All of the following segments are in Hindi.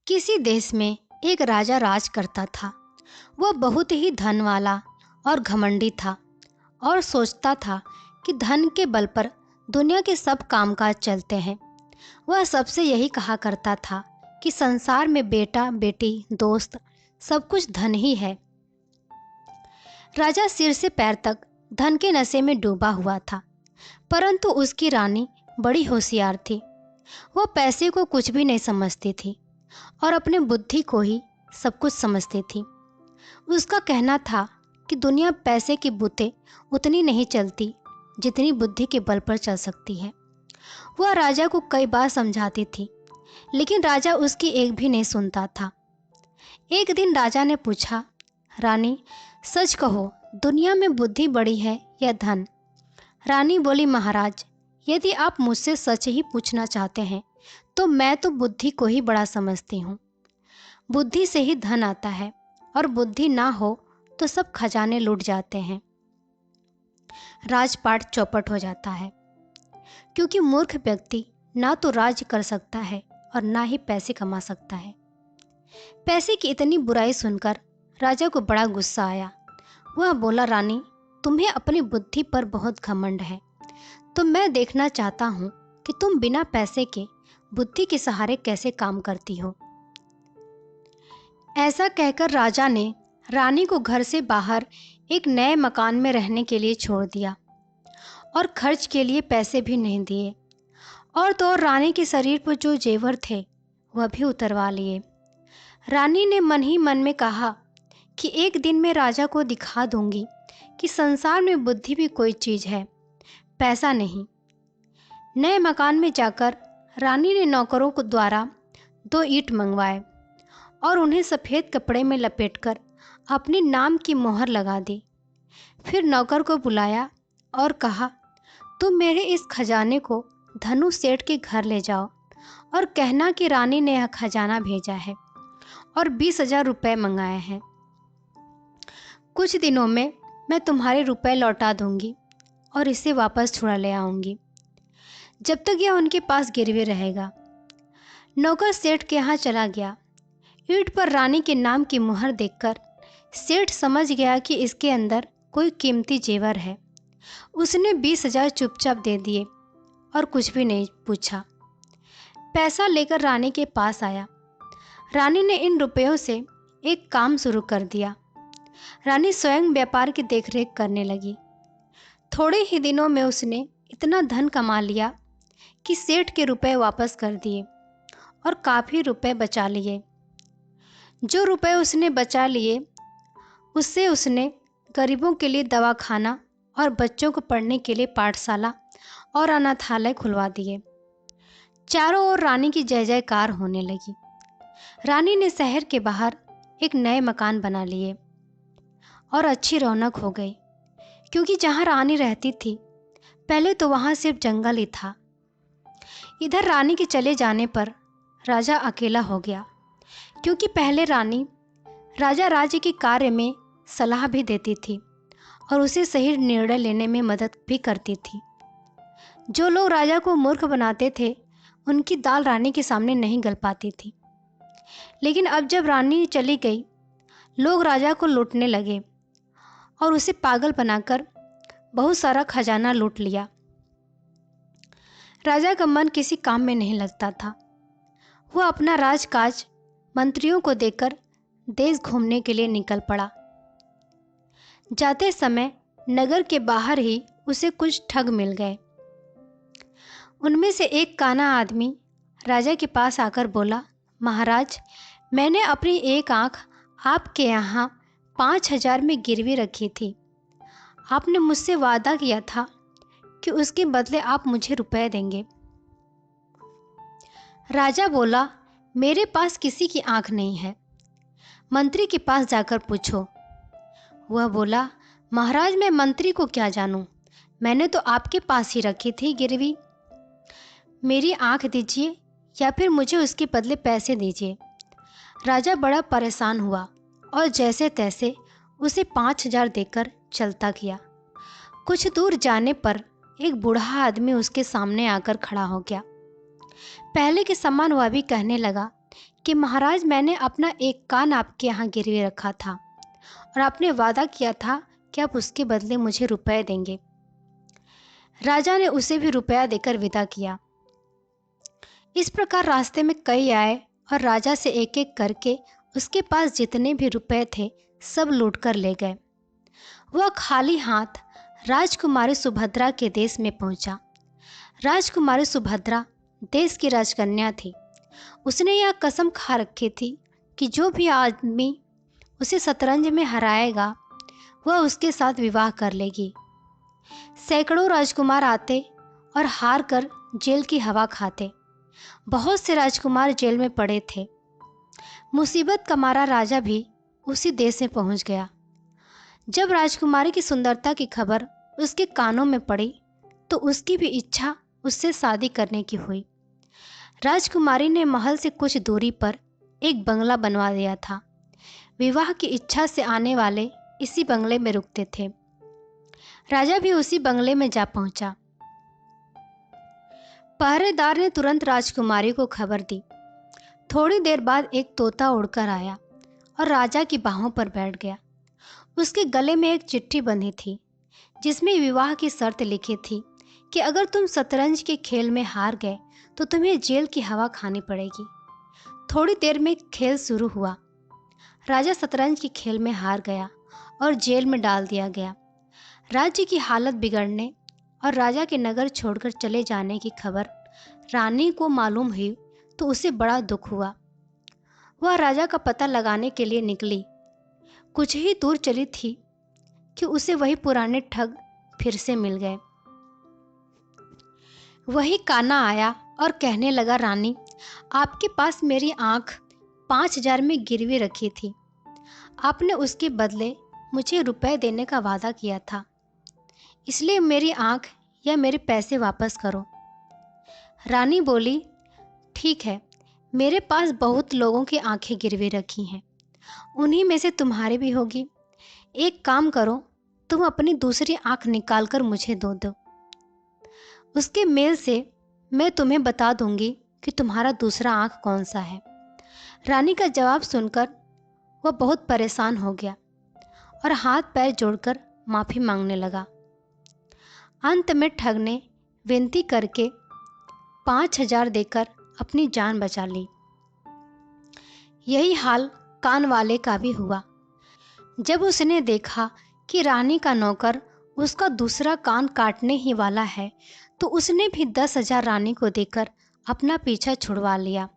किसी देश में एक राजा राज करता था। वह बहुत ही धन वाला और घमंडी था और सोचता था कि धन के बल पर दुनिया के सब कामकाज चलते हैं। वह सबसे यही कहा करता था कि संसार में बेटा बेटी दोस्त सब कुछ धन ही है। राजा सिर से पैर तक धन के नशे में डूबा हुआ था, परंतु उसकी रानी बड़ी होशियार थी। वह पैसे को कुछ भी नहीं समझती थी और अपने बुद्धि को ही सब कुछ समझती थी। उसका कहना था कि दुनिया पैसे की बूते उतनी नहीं चलती जितनी बुद्धि के बल पर चल सकती है। वह राजा को कई बार समझाती थी, लेकिन राजा उसकी एक भी नहीं सुनता था। एक दिन राजा ने पूछा, रानी सच कहो, दुनिया में बुद्धि बड़ी है या धन? रानी बोली, महाराज यदि आप मुझसे सच ही पूछना चाहते हैं तो मैं तो बुद्धि को ही बड़ा समझती हूँ। बुद्धि से ही धन आता है और बुद्धि ना हो तो सब खजाने लूट जाते हैं, राजपाट चौपट हो जाता है। क्योंकि मूर्ख व्यक्ति ना तो राज कर सकता है और ना ही पैसे कमा सकता है। पैसे की इतनी बुराई सुनकर राजा को बड़ा गुस्सा आया। वह बोला, रानी तुम्हें अपनी बुद्धि पर बहुत घमंड है, तो मैं देखना चाहता हूँ कि तुम बिना पैसे के बुद्धि के सहारे कैसे काम करती हो। ऐसा कहकर राजा ने रानी को घर से बाहर एक नए मकान में रहने के लिए छोड़ दिया और खर्च के लिए पैसे भी नहीं दिए। और तो और रानी के शरीर पर जो जेवर थे वह भी उतरवा लिए। रानी ने मन ही मन में कहा कि एक दिन मैं राजा को दिखा दूंगी कि संसार में बुद्धि भी कोई चीज़ है, पैसा नहीं। नए मकान में जाकर रानी ने नौकरों को द्वारा 2 ईंट मंगवाए और उन्हें सफ़ेद कपड़े में लपेटकर अपने नाम की मोहर लगा दी। फिर नौकर को बुलाया और कहा, तुम मेरे इस खजाने को धनु सेठ के घर ले जाओ और कहना कि रानी ने यह खजाना भेजा है और 20,000 रुपये मंगाए हैं। कुछ दिनों में मैं तुम्हारे रुपए लौटा दूंगी और इसे वापस छुड़ा ले आऊंगी। जब तक यह उनके पास गिरवे रहेगा। नौकर सेठ के यहाँ चला गया। ईंट पर रानी के नाम की मुहर देखकर सेठ समझ गया कि इसके अंदर कोई कीमती जेवर है। उसने 20,000 चुपचाप दे दिए और कुछ भी नहीं पूछा। पैसा लेकर रानी के पास आया। रानी ने इन रुपयों से एक काम शुरू कर दिया। रानी स्वयं व्यापार की देखरेख करने लगी। थोड़े ही दिनों में उसने इतना धन कमा लिया कि सेठ के रुपए वापस कर दिए और काफ़ी रुपए बचा लिए। जो रुपए उसने बचा लिए उससे उसने गरीबों के लिए दवाखाना और बच्चों को पढ़ने के लिए पाठशाला और अनाथालय खुलवा दिए। चारों ओर रानी की जय जयकार होने लगी। रानी ने शहर के बाहर एक नए मकान बना लिए और अच्छी रौनक हो गई, क्योंकि जहाँ रानी रहती थी पहले तो वहाँ सिर्फ जंगल ही था। इधर रानी के चले जाने पर राजा अकेला हो गया, क्योंकि पहले रानी राजा राज्य के कार्य में सलाह भी देती थी और उसे सही निर्णय लेने में मदद भी करती थी। जो लोग राजा को मूर्ख बनाते थे उनकी दाल रानी के सामने नहीं गल पाती थी। लेकिन अब जब रानी चली गई, लोग राजा को लूटने लगे और उसे पागल बनाकर बहुत सारा खजाना लूट लिया। राजा का मन किसी काम में नहीं लगता था। वह अपना राजकाज मंत्रियों को देकर देश घूमने के लिए निकल पड़ा। जाते समय नगर के बाहर ही उसे कुछ ठग मिल गए। उनमें से एक काना आदमी राजा के पास आकर बोला, महाराज मैंने अपनी एक आँख आपके यहाँ 5,000 में गिरवी रखी थी। आपने मुझसे वादा किया था कि उसके बदले आप मुझे रुपए देंगे। राजा बोला, मेरे पास किसी की आँख नहीं है, मंत्री के पास जाकर पूछो। वह बोला, महाराज मैं मंत्री को क्या जानूं, मैंने तो आपके पास ही रखी थी गिरवी। मेरी आँख दीजिए या फिर मुझे उसके बदले पैसे दीजिए। राजा बड़ा परेशान हुआ और जैसे तैसे उसे 5,000 देकर चलता गया। कुछ दूर जाने पर एक बूढ़ा आदमी उसके सामने आकर खड़ा हो गया। पहले के समान वह भी कहने लगा कि महाराज, मैंने अपना एक कान आपके यहाँ गिरवी रखा था और आपने वादा किया था कि आप उसके बदले मुझे रुपए देंगे। राजा ने उसे भी रुपया देकर विदा किया। इस प्रकार रास्ते में कई आए और राजा से एक एक करके उसके पास जितने भी रुपए थे सब लूट कर ले गए। वह खाली हाथ राजकुमारी सुभद्रा के देश में पहुंचा। राजकुमारी सुभद्रा देश की राजकन्या थी। उसने यह कसम खा रखी थी कि जो भी आदमी उसे शतरंज में हराएगा वह उसके साथ विवाह कर लेगी। सैकड़ों राजकुमार आते और हार कर जेल की हवा खाते। बहुत से राजकुमार जेल में पड़े थे। मुसीबत का मारा राजा भी उसी देश में पहुंच गया। जब राजकुमारी की सुंदरता की खबर उसके कानों में पड़ी तो उसकी भी इच्छा उससे शादी करने की हुई। राजकुमारी ने महल से कुछ दूरी पर एक बंगला बनवा दिया था। विवाह की इच्छा से आने वाले इसी बंगले में रुकते थे। राजा भी उसी बंगले में जा पहुंचा। पहरेदार ने तुरंत राजकुमारी को खबर दी। थोड़ी देर बाद एक तोता उड़कर आया और राजा की बाहों पर बैठ गया। उसके गले में एक चिट्ठी बंधी थी जिसमें विवाह की शर्त लिखी थी कि अगर तुम शतरंज के खेल में हार गए तो तुम्हें जेल की हवा खानी पड़ेगी। थोड़ी देर में खेल शुरू हुआ। राजा शतरंज के खेल में हार गया और जेल में डाल दिया गया। राज्य की हालत बिगड़ने और राजा के नगर छोड़कर चले जाने की खबर रानी को मालूम हुई तो उसे बड़ा दुख हुआ। वह राजा का पता लगाने के लिए निकली। कुछ ही दूर चली थी कि उसे वही पुराने ठग फिर से मिल गए। वही काना आया और कहने लगा, रानी, आपके पास मेरी आँख 5,000 में गिरवी रखी थी। आपने उसके बदले मुझे रुपए देने का वादा किया था, इसलिए मेरी आँख या मेरे पैसे वापस करो। रानी बोली, ठीक है, मेरे पास बहुत लोगों की आंखें गिरवी रखी हैं, उन्हीं में से तुम्हारी भी होगी। एक काम करो, तुम अपनी दूसरी आंख निकाल कर मुझे दो। उसके मेल से मैं तुम्हें बता दूंगी कि तुम्हारा दूसरा आंख कौन सा है। रानी का जवाब सुनकर वह बहुत परेशान हो गया और हाथ पैर जोड़कर माफ़ी मांगने लगा। अंत में ठग ने विनती करके 5,000 देकर अपनी जान बचा ली। यही हाल कान वाले का भी हुआ। जब उसने देखा कि रानी का नौकर उसका दूसरा कान काटने ही वाला है तो उसने भी 10,000 रानी को देकर अपना पीछा छुड़वा लिया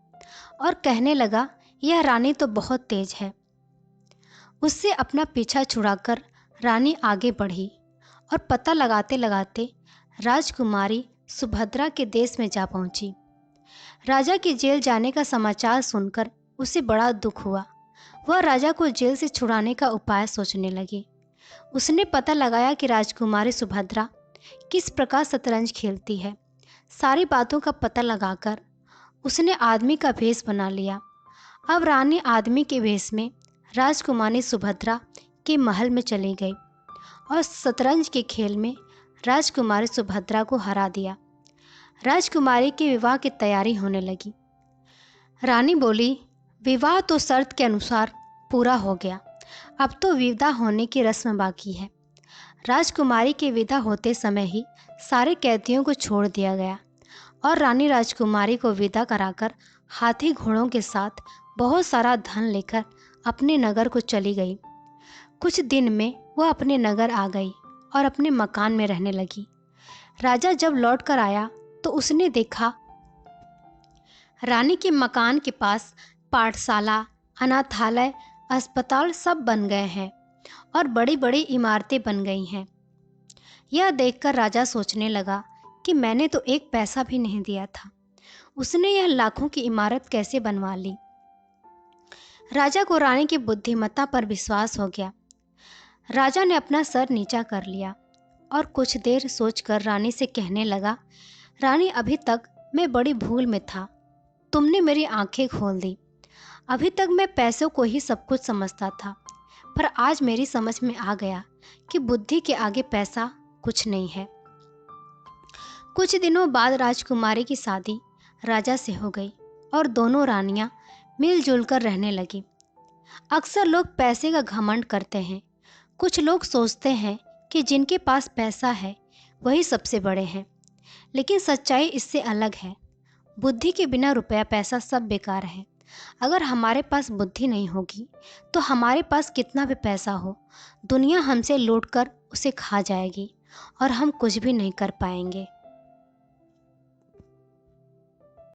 और कहने लगा, यह रानी तो बहुत तेज है। उससे अपना पीछा छुड़ाकर रानी आगे बढ़ी और पता लगाते लगाते राजकुमारी सुभद्रा के देश में जा पहुंची। राजा के जेल जाने का समाचार सुनकर उसे बड़ा दुख हुआ। वह राजा को जेल से छुड़ाने का उपाय सोचने लगी। उसने पता लगाया कि राजकुमारी सुभद्रा किस प्रकार शतरंज खेलती है। सारी बातों का पता लगाकर उसने आदमी का भेष बना लिया। अब रानी आदमी के वेश में राजकुमारी सुभद्रा के महल में चली गई और शतरंज के खेल में राजकुमारी सुभद्रा को हरा दिया। राजकुमारी के विवाह की तैयारी होने लगी। रानी बोली, विवाह तो शर्त के अनुसार पूरा हो गया, अब तो विदा होने की रस्म बाकी है। राजकुमारी के विदा होते समय ही सारे कैदियों को छोड़ दिया गया और रानी राजकुमारी को विदा कराकर हाथी घोड़ों के साथ बहुत सारा धन लेकर अपने नगर को चली गई। कुछ दिन में वह अपने नगर आ गई और अपने मकान में रहने लगी। राजा जब लौट कर आया तो उसने देखा रानी के मकान के पास पाठशाला, अनाथालय, अस्पताल सब बन गए हैं और बड़ी बड़ी इमारतें बन गई हैं। यह देखकर राजा सोचने लगा कि मैंने तो एक पैसा भी नहीं दिया था, उसने यह लाखों की इमारत कैसे बनवा ली। राजा को रानी की बुद्धिमत्ता पर विश्वास हो गया। राजा ने अपना सर नीचा कर लिया और कुछ देर सोचकर रानी से कहने लगा, रानी, अभी तक मैं बड़ी भूल में था, तुमने मेरी आंखें खोल दी। अभी तक मैं पैसों को ही सब कुछ समझता था, पर आज मेरी समझ में आ गया कि बुद्धि के आगे पैसा कुछ नहीं है। कुछ दिनों बाद राजकुमारी की शादी राजा से हो गई और दोनों रानियां मिलजुल कर रहने लगी। अक्सर लोग पैसे का घमंड करते हैं। कुछ लोग सोचते हैं कि जिनके पास पैसा है वही सबसे बड़े हैं, लेकिन सच्चाई इससे अलग है। बुद्धि के बिना रुपया पैसा सब बेकार है। अगर हमारे पास बुद्धि नहीं होगी तो हमारे पास कितना भी पैसा हो, दुनिया हमसे लूट कर उसे खा जाएगी और हम कुछ भी नहीं कर पाएंगे।